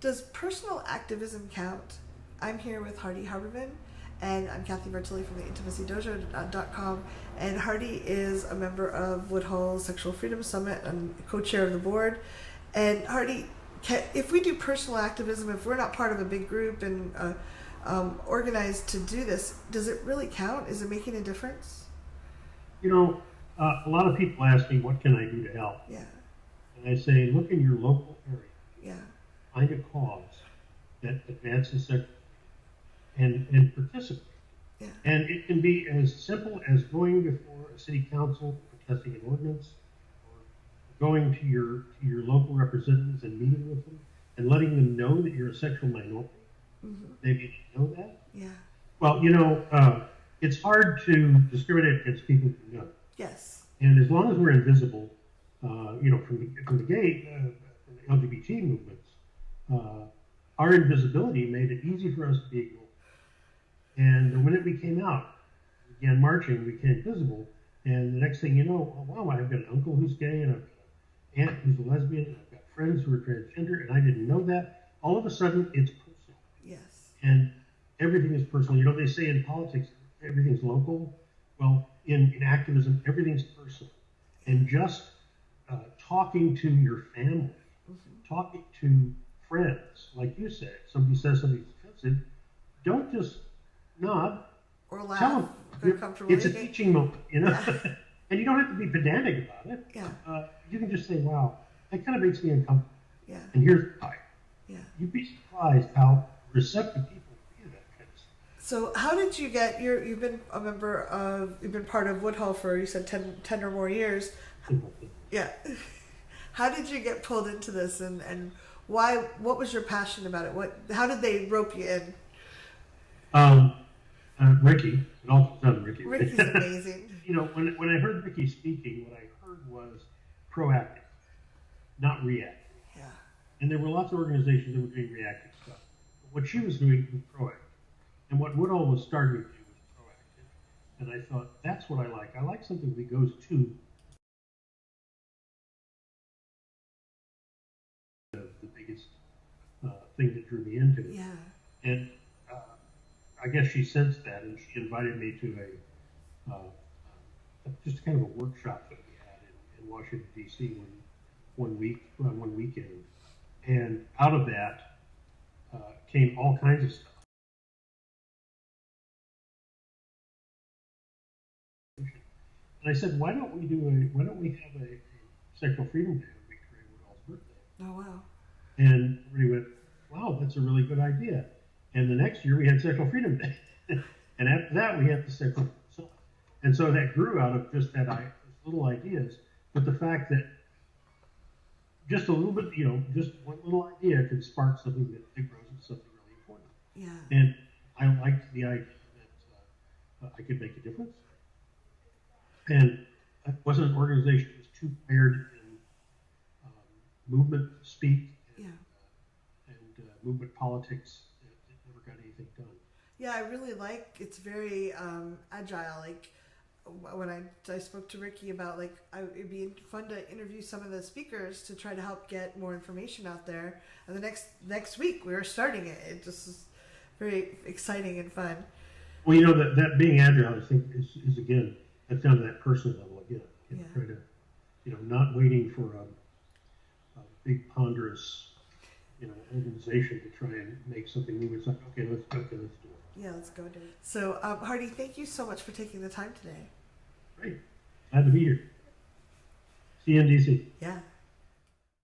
Does personal activism count? I'm here with Hardy Haberman, and I'm Kathy Bertilli from the intimacydojo.com, and Hardy is a member of Woodhull Sexual Freedom Summit and co-chair of the board. And Hardy, if we do personal activism, if we're not part of a big group and organized to do this, does it really count? Is it making a difference? You know, a lot of people ask me, what can I do to help? Yeah. And I say, look in your local area. Yeah. Find a cause that advances sexual freedom and participate. Yeah. And it can be as simple as going before a city council, protesting an ordinance, or going to your local representatives and meeting with them and letting them know that you're a sexual minority. Mm-hmm. Maybe they know that. Yeah. Well, you know, it's hard to discriminate against people who know. Yes. And as long as we're invisible, you know, from the gay, from the LGBT movements, our invisibility made it easy for us to be ignored. And when we came out, we began marching, we became visible, and the next thing you know, oh, wow, I've got an uncle who's gay, and I've got an aunt who's a lesbian, and I've got friends who are transgender, and I didn't know that. All of a sudden, it's personal. Yes. And everything is personal. You know, they say in politics, everything's local. Well, in activism, everything's personal. And just talking to your family, talking to friends, like you said, somebody says something's offensive, don't just nod. Or laugh. Tell them. It's a teaching moment, you know? Yeah. And you don't have to be pedantic about it. Yeah. You can just say, wow, that kind of makes me uncomfortable. Yeah. And here's why. Yeah. You'd be surprised how receptive people be to that kind of stuff. So how did you get, you've been a member of, you've been part of Woodhull for, you said 10 or more years. Yeah. How did you get pulled into this, and why, what was your passion about it? How did they rope you in? Ricky, it all comes on Ricky. Ricky's amazing. You know, when I heard Ricky speaking, what I heard was proactive, not reactive. Yeah. And there were lots of organizations that were doing reactive stuff. But what she was doing was proactive. And what Woodhull was starting to do was proactive. And I thought, that's what I like. I like something that goes to the biggest thing that drew me into it. Yeah. And I guess she sensed that, and she invited me to just kind of a workshop that we had in Washington, D.C. one weekend. And out of that came all kinds of stuff. And I said, why don't we have a sexual freedom day when we create Woodhull's birthday? Oh, wow. And everybody went, wow, that's a really good idea. And the next year we had Sexual Freedom Day. And after that we had the Sexual Freedom. And so that grew out of just that little ideas. But the fact that just a little bit, you know, just one little idea could spark something that grows into something really important. Yeah. And I liked the idea that I could make a difference. And it wasn't an organization that was too tired in movement speak and movement politics. Got anything done. Yeah, I really like, it's very agile. Like when I spoke to Ricky about, like, it'd be fun to interview some of the speakers to try to help get more information out there. And the next week we were starting it. It just is very exciting and fun. Well, you know, that being agile, I think is again, that's down to that personal level again. You know, try to, you know, not waiting for a big ponderous, you know, organization to try and make something new. It's like, okay, let's do it. Yeah, let's go do it. So, Hardy, thank you so much for taking the time today. Great. Glad to be here. See you in DC. Yeah.